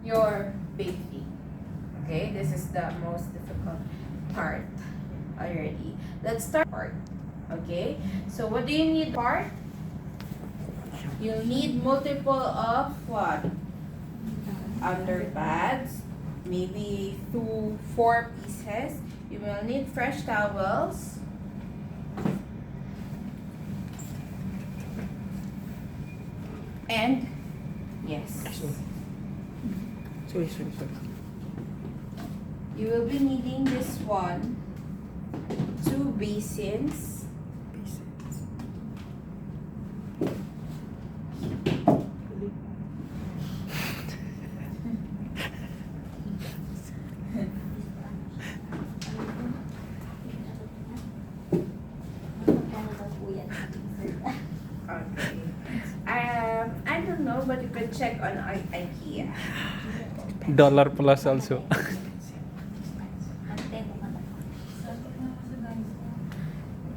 your bathing. Okay, this is the most difficult part already. Let's start part. Okay, so what do you need part? You'll need multiple of what? Underpads, maybe 4 pieces. You will need fresh towels. And yes, Sorry. you will be needing this one, 2 basins. Okay. I don't know, but you can check on IKEA. Dollar plus also.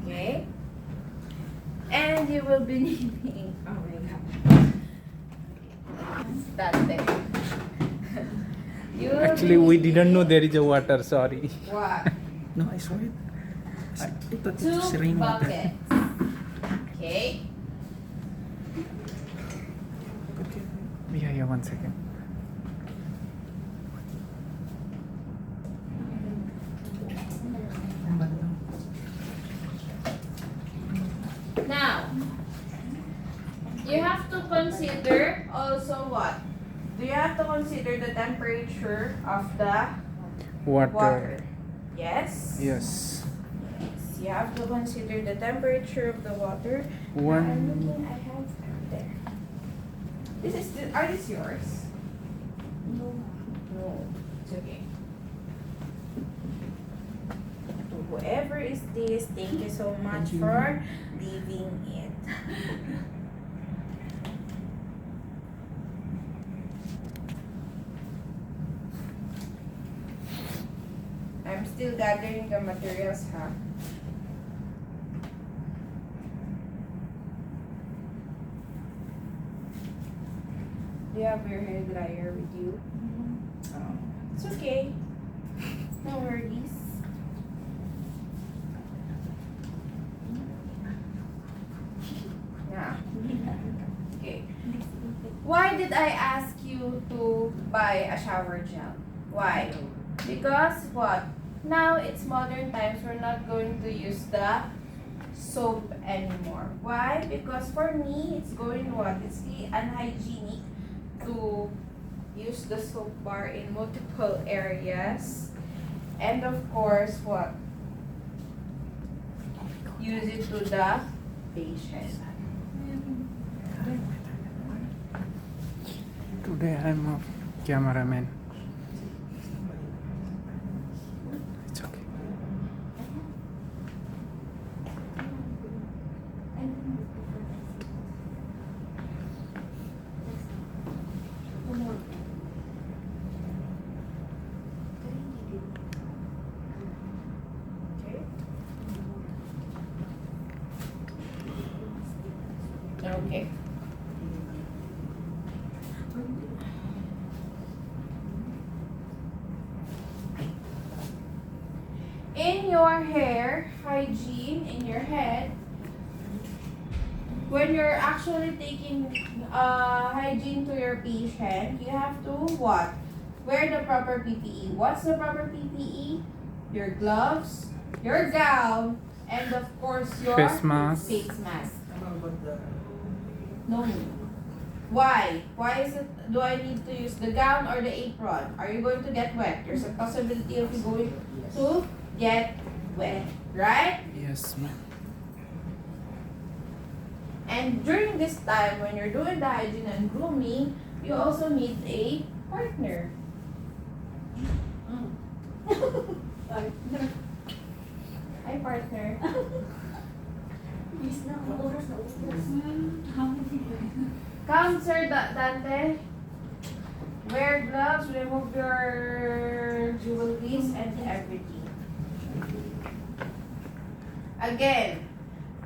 Okay. And you will be needing. Oh my god. That thing. You will Actually, be we didn't know needing- there is a water. Sorry. What? No, I saw it. I thought it was 2 rainwater. buckets. Okay. Yeah, 1 second. Now, you have to consider also what? Do you have to consider the temperature of the water? Yes? Yes. Yes. You have to consider the temperature of the water. One- I'm looking, I have there. Are these yours? No. It's okay. To whoever is this, thank you so much Thank you. for leaving it. I'm still gathering the materials, huh? Do you have your hair dryer with you? Oh, it's okay. No worries. Yeah. Okay. Why did I ask you to buy a shower gel? Why? Because what? Now it's modern times. We're not going to use the soap anymore. Why? Because for me, it's going what? It's the unhygienic to use the soap bar in multiple areas. And of course, what? Use it to the patient. Today I'm a cameraman. It's okay. Okay. In your hair, hygiene, in your head, when you're actually taking hygiene to your patient, you have to what? Wear the proper PPE. What's the proper PPE? Your gloves, your gown, and of course your Face mask. face mask. No. Why? Why is it? Do I need to use the gown or the apron? Are you going to get wet? There's a possibility of you going to get wet, right? Yes, ma'am. And during this time, when you're doing the hygiene and grooming, you also need a partner. Hi, partner. Come, Sir Dante. Wear gloves, remove your jewelries and everything. Again,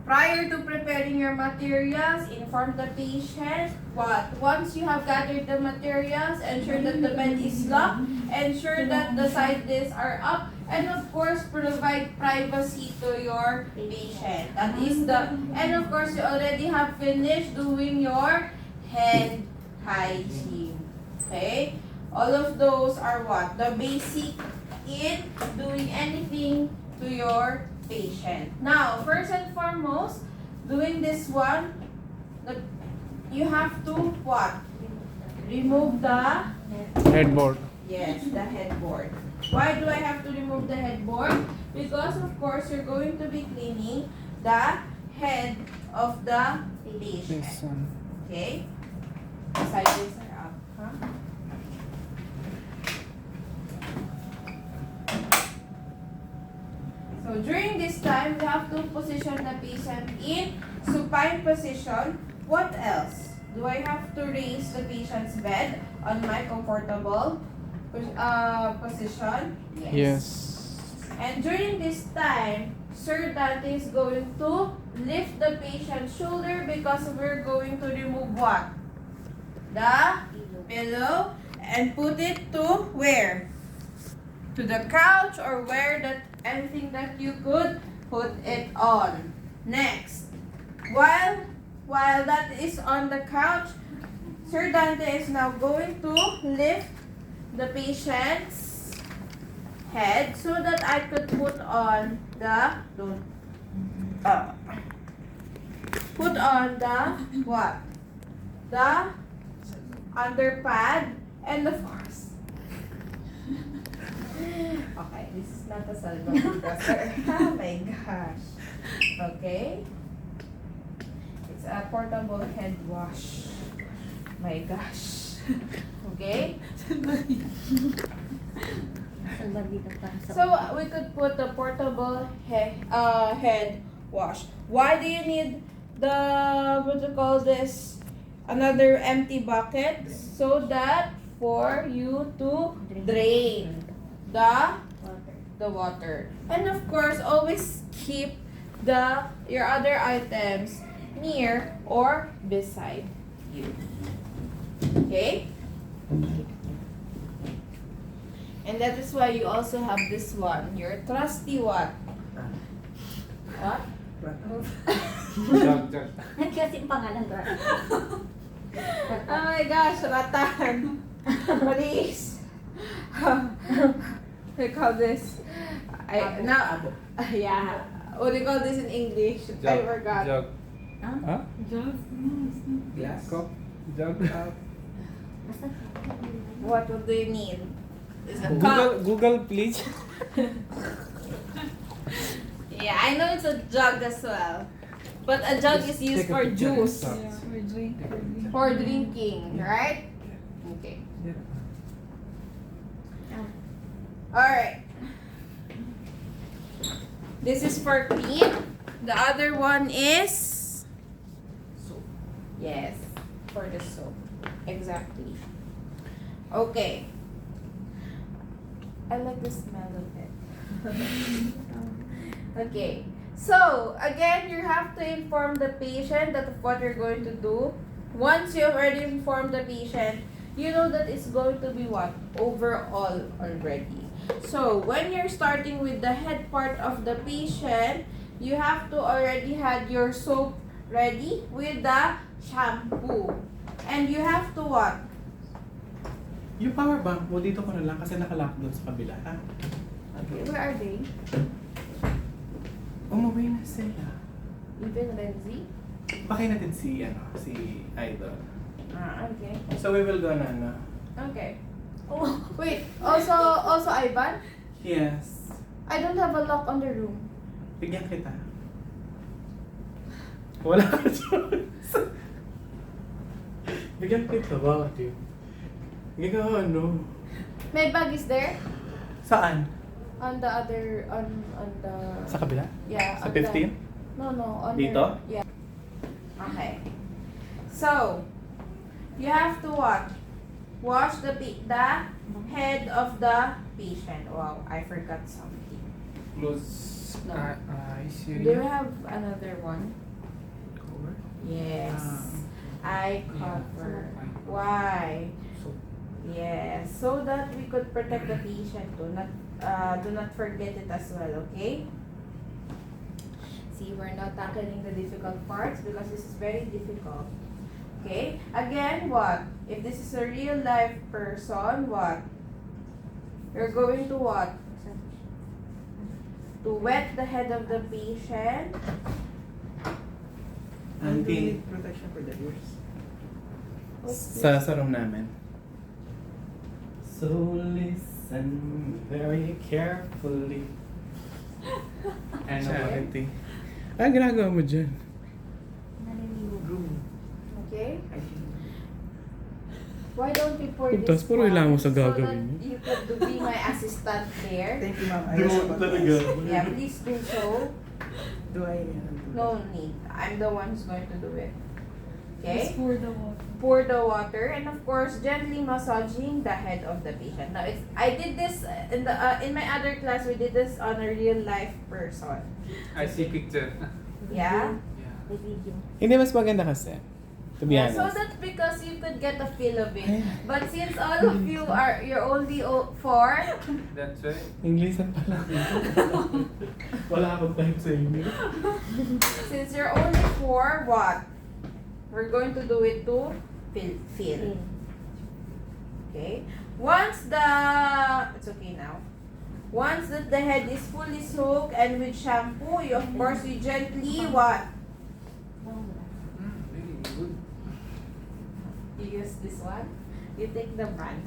prior to preparing your materials, inform the patient what? Once you have gathered the materials, ensure that the bed is locked, ensure that the side discs are up, and of course, provide privacy to your patient. That is and of course, you already have finished doing your hand hygiene. Okay? All of those are what? The basic in doing anything to your patient. Now, first and foremost, doing this one, you have to what? Remove the Headboard. yes, the headboard. Why do I have to remove the headboard? Because of course you're going to be cleaning the head of the patient. This one. Okay? The sides are up. Huh? So during this time, we have to position the patient in supine position. What else? Do I have to raise the patient's bed on my comfortable position? Yes. And during this time, Sir Dante is going to lift the patient's shoulder because we're going to remove what? The pillow and put it to where? To the couch or where that anything that you could put it on. Next, while that is on the couch, Sir Dante is now going to lift the patient's head so that I could put on the what? The underpad and of course. Okay, this is not a salvavidas, sir. Oh my gosh. Okay. It's a portable head wash. My gosh. Okay. So we could put the portable head wash. Why do you need the what do you call this? Another empty bucket so that for you to drain the water. And of course, always keep your other items near or beside you. Okay? And that is why you also have this one, your trusty what? What? Jug, jug. Kasi pangalan ko. Oh my gosh, ratan. Please. We call this. Yeah. What do you call this in English? I forgot. Jug. Huh? Huh? Glass? Cup. Jug. What do you need? Is a cup. Google, please. Yeah, I know it's a jug as well. But a jug is used Take a for picture and juice. stop. For drinking, right? Okay. Alright. This is for clean. The other one is yes, for the soap. Exactly. Okay. I like the smell of it. Okay. So, again, you have to inform the patient that of what you're going to do. Once you have already informed the patient, you know that it's going to be what? Overall already. So, when you're starting with the head part of the patient, you have to already had your soap ready with the shampoo. And you have to what? Yung power bank mo, dito ko na lang kasi nakalock doon sa kabila. Ha? Okay, where are they? Umuwi na sila. Even Renzi? Pakay natin si Idol. Okay. So we will go na, no? Okay. Oh, wait, also Ivan? Yes. I don't have a lock on the room. Bigyan kita. Wala ka choice. Bigyan kita, bakit yun? Hindi ka ano. My bag is there? Saan? On the other, on the... Sa kabila? Yeah. Sa on the- 15? No, on Dito? The, yeah. Okay. So, you have to what? Wash the head of the patient. Wow, I forgot something. Close. No. Eyes Do you area. have another one? Cover. Yes. Eye cover. Eye. Why? So, Yes. So that we could protect the patient too. Do not forget it as well, okay? See, we're not tackling the difficult parts because this is very difficult. Okay? Again, what? If this is a real life person, what? You're going to what? To wet the head of the patient. And Until- need protection for the ears. What's Sa room namin. So listen very carefully. charity. Ano ginagawa mo dyan? Okay? Why don't you pour Tapos this puro one ilangan mo sa so that gagawin mo. you could be my assistant there? Thank you, ma'am. Di mo talaga. Yeah, please do so. Do I? No need. I'm the one who's going to do it. Okay? Just pour the water. Pour the water and of course gently massaging the head of the patient. Now I did this in my other class. We did this on a real life person. I see picture. Yeah. Yeah. The video. Hindi, mas maganda kasi. To be Yeah, honest. so that's because you could get a feel of it. But since all of you are you're only four, That's right. Inglesan pala. Wala akong time sa inyo. since you're only four, what? We're going to do it to feel. Okay? Once it's okay now. Once that the head is fully soaked and with shampoo, you, of course, you gently what? Very good. You use this one. You take the brand.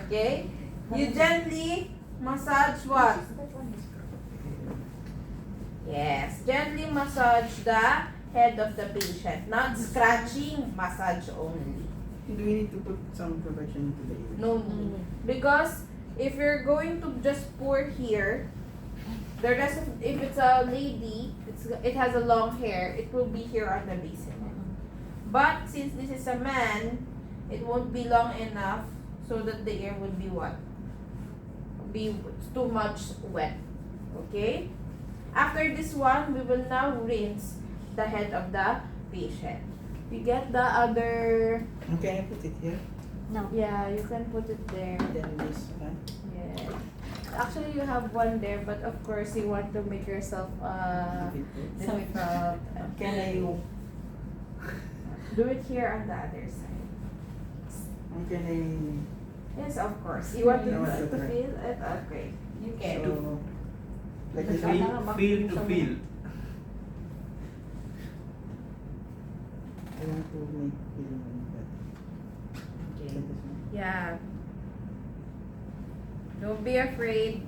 Okay? You gently massage what? That one is perfect. Yes, gently massage the head of the patient. Not scratching, massage only. Do we need to put some protection into the ears? No need. Because if you're going to just pour here, the rest of, if it's a lady, it has a long hair, it will be here on the basin. But since this is a man, it won't be long enough so that the ear would be what? Be too much wet. Okay? After this one, we will now rinse the head of the patient. We get the other, Can I put it here? No. yeah, you can put it there. Then this one. Yeah. Actually, you have one there, but of course, you want to make yourself difficult. Can I? Do it here on the other side. Can I? Yes, of course. You want to, I want to to try. feel it? Okay. You can. So, like this. Feel to feel. I want to make feel that. Okay. Like this one. Yeah. Don't be afraid.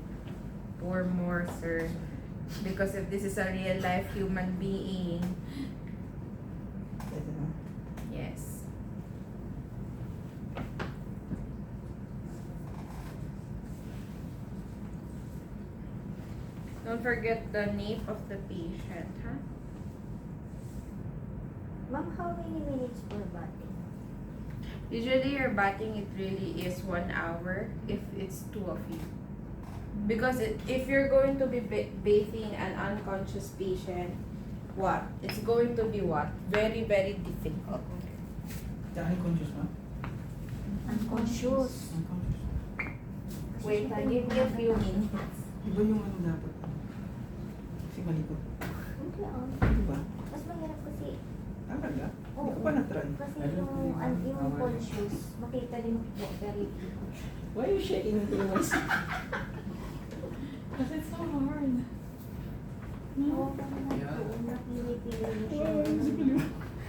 Pour more, sir. Because if this is a real life human being, Like this one. yes. Don't forget the nape of the patient, huh? Ma'am, how many minutes per batting? Usually your batting, it really is 1 hour if it's two of you. Because if you're going to be bathing an unconscious patient, what? It's going to be what? Very, very difficult. Unconscious, ma'am? Unconscious. Unconscious. Wait, give me a few minutes. Iba yung ano dapat. Kasi malikot. Okay, Diba? mas mahirap kasi, Talaga? oo, Hindi ko pa na-try. kasi yung conscious, makita din mo very Why are you shaking into the voice? Because it's so hard. Oo, Yeah. napili-pili mo siya.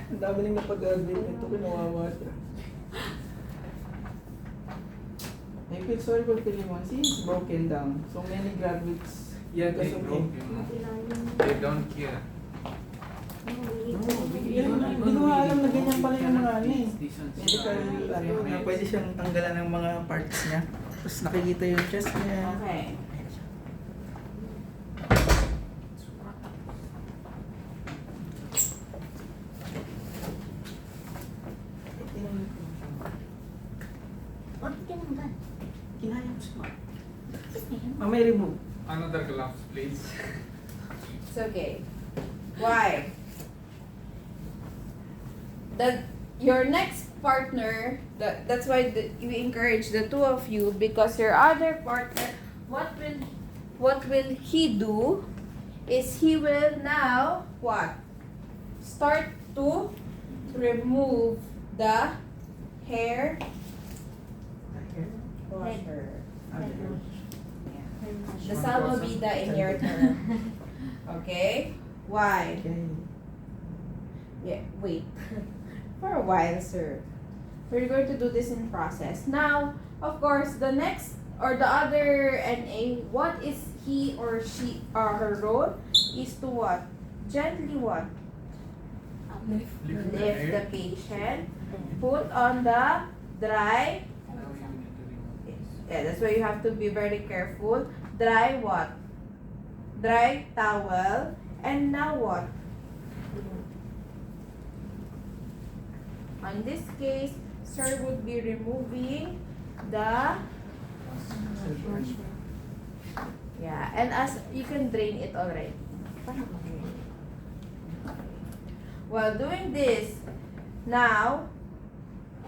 Ang dami nang napag-agree nito, kinawawa siya. I feel sorry for Pilimon. See, it's broken down. So many graduates. Yeah, they because of broke him. him. They don't care. Hindi ko alam na ganyan pala yung mga ano eh. This one's Medical, ano, na pwede siyang tanggalan ng mga parts niya. Tapos nakikita yung chest niya. Okay. Bakit ka nang gan? Kinaya mo siya. Bakit na yan? May remove. Another gloves, please. It's okay. Why? Your next partner, that's why we encourage the two of you, because your other partner, what will he do is he will now what? Start to remove the hair washer. The salmabida in your term. Okay? Why? Okay. Yeah, wait. For a while, sir. We're going to do this in process. Now, of course, the next or the other NA, what is he or she or her role is to what? Gently what? Lift the Lift the hair. patient. Put on the dry. Now you need to remove. Yeah, that's why you have to be very careful. Dry what? Dry towel. And now what? In this case, sir would be removing the, yeah, and as you can drain it already. While doing this, now,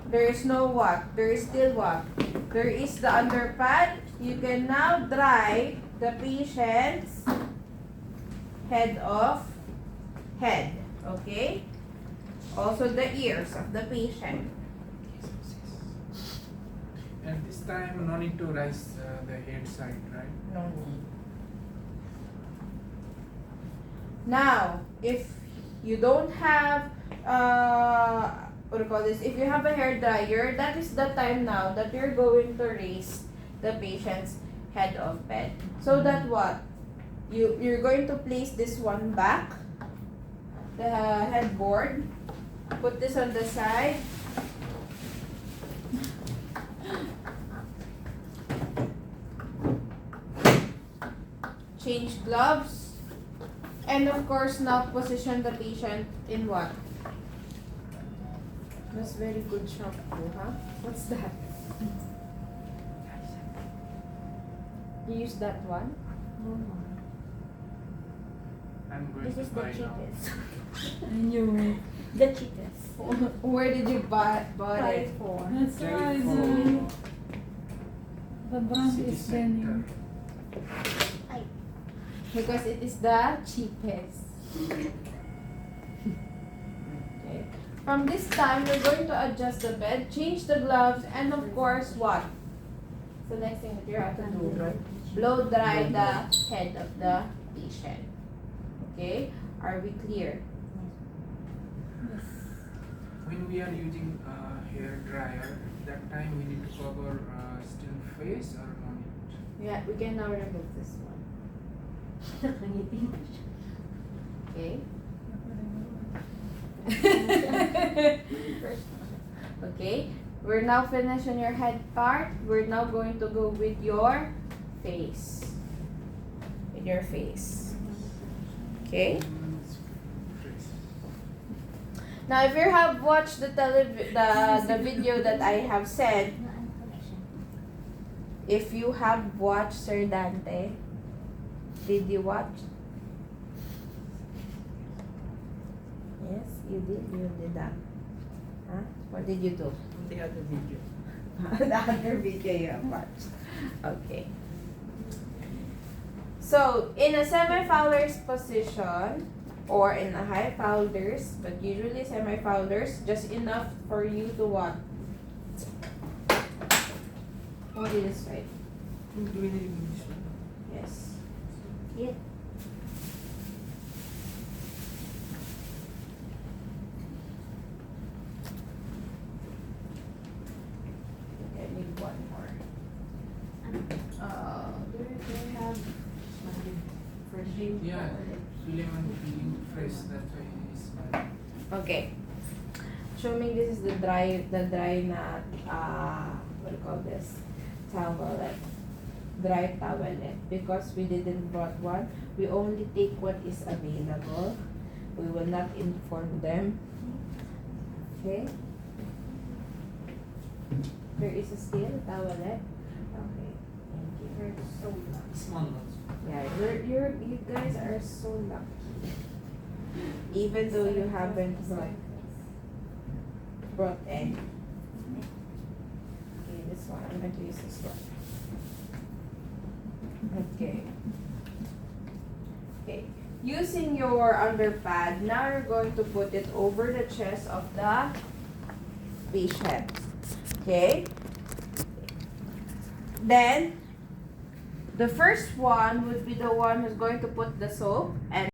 there is no what? There is still what? There is the underpad. You can now dry the patient's head. Okay? Also the ears of the patient. And this time, no need to rise the head side, right? No need. Now, if you don't have, what do you call this? If you have a hair dryer, that is the time now that you're going to raise the patient's head of bed. So that what? You're going to place this one back, the headboard. Put this on the side. Change gloves. And of course, now position the patient in what? That's very good shampoo, huh? What's that? You use that one? I'm going This to is the buy now. cheapest. I knew it. The cheapest. Where did you buy it? Five four. That's Check why for the brand city is center. Denim. Because it is the cheapest. Okay. From this time, we're going to adjust the bed, change the gloves, and of course, what? The next thing that you have to do, blow dry the head of the patient. Okay? Are we clear? When we are using hair dryer, that time we need to cover still face or no need? Yeah, we can now remove this one. Okay? Okay, we're now finished on your head part. We're now going to go with your face. With your face. Okay? Now, if you have watched the video that I have said, if you have watched Sir Dante, did you watch? Yes, you did. You did that. Huh? What did you do? The other video. The other video you have watched. Okay. So, in a semi-Fowler's position, or in a high Fowler's, but usually semi-Fowler's, just enough for you to what? What did it say? Do we need this one? Yes. Yeah. Okay, I need one more. Do we have first aid? Yeah, Suleiman feeling fresh, that's why he is smiling. Okay. Assuming this is the dry na, what do you call this? Towelette. Dry towelette. Because we didn't brought one, we only take what is available. We will not inform them. Okay? There is a still towelette. Okay. You're so lucky. Small ones. Yeah, you guys are so lucky. Even though you haven't brought any. Okay, this one. I'm going to use this one. Okay. Okay. Using your underpad, now you're going to put it over the chest of the patient. Okay? Then, the first one would be the one who's going to put the soap and